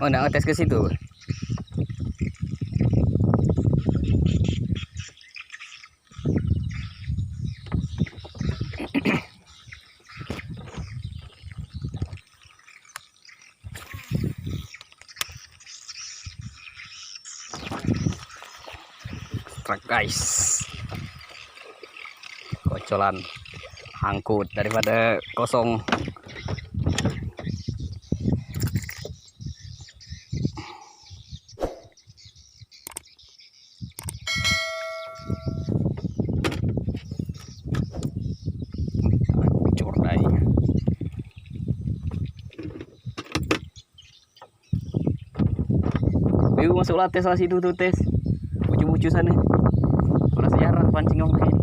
Oh, nggak ngetes ke situ. Truk guys, kocolan angkut daripada kosong. Ayo masuk lah tes lah situ tuh tes. Bucu-bucu sana. Pernah sejarah pancing ngomong kayak.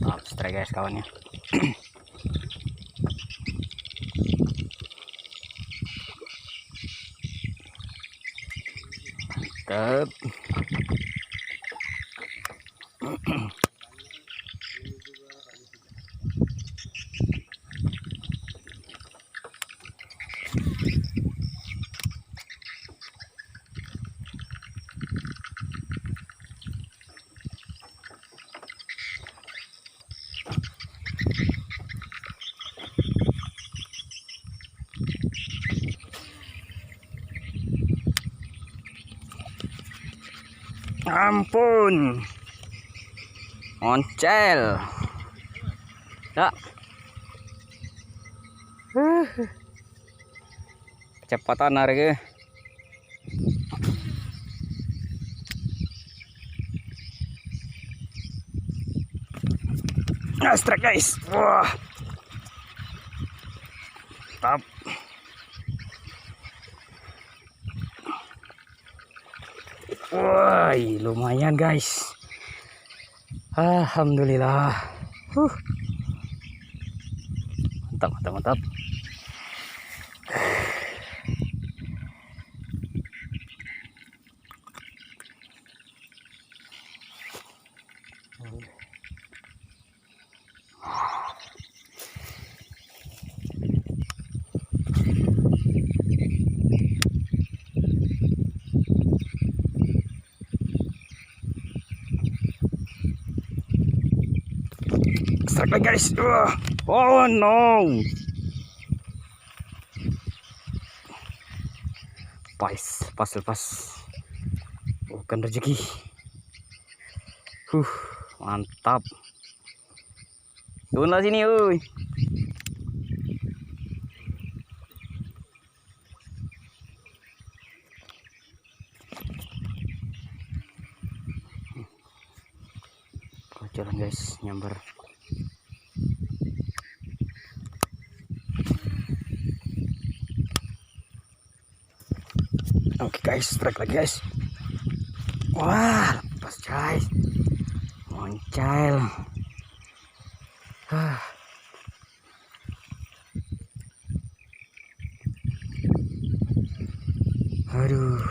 Abstrak guys kawannya. Mantap. Ampun, oncel, tak, kecepatan harga. Astrak guys, wah, tap. Wah, lumayan guys. Alhamdulillah. Mantap, mantap, mantap. Strike lagi guys. Oh no. Lepas. Bukan rezeki. Mantap. Turunlah sini, uy. Jalan guys, nyamber. Oke guys, strike lagi guys. Wah, lepas guys. Moncel. Aduh.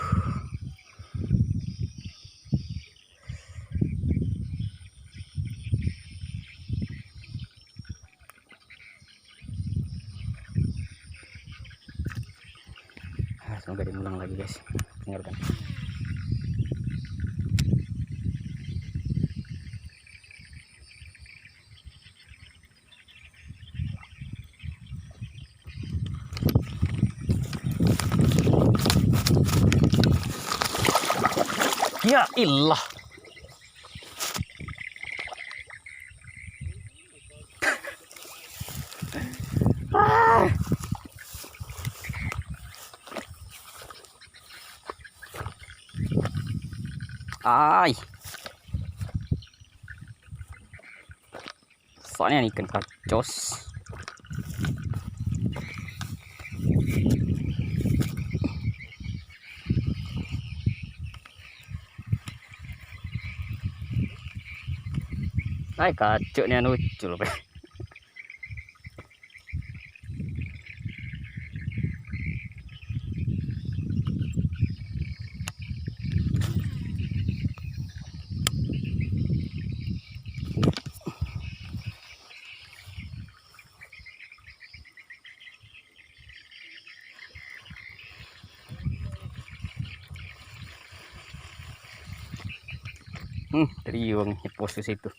Semoga diulang lagi guys. Dengarkan. Ya ilah. Ay. Soalnya ikan kacos. Ay kacuk nih lucu loh. Teriung ngepost ke situ.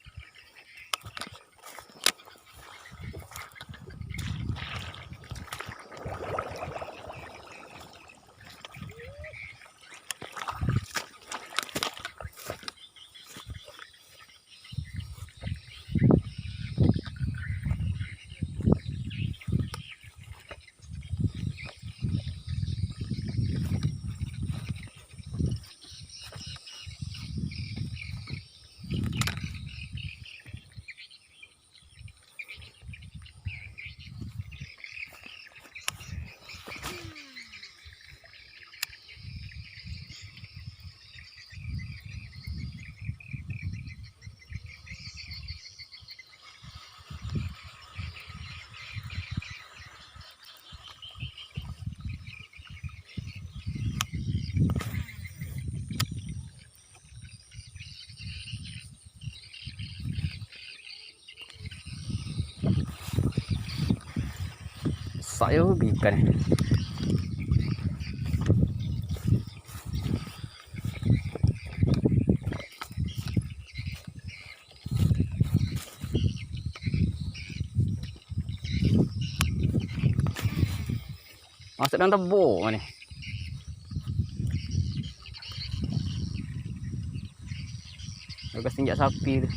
Saya hobi ikan. Masuk dalam tebuk ni. Bekas tinjak sapi tu.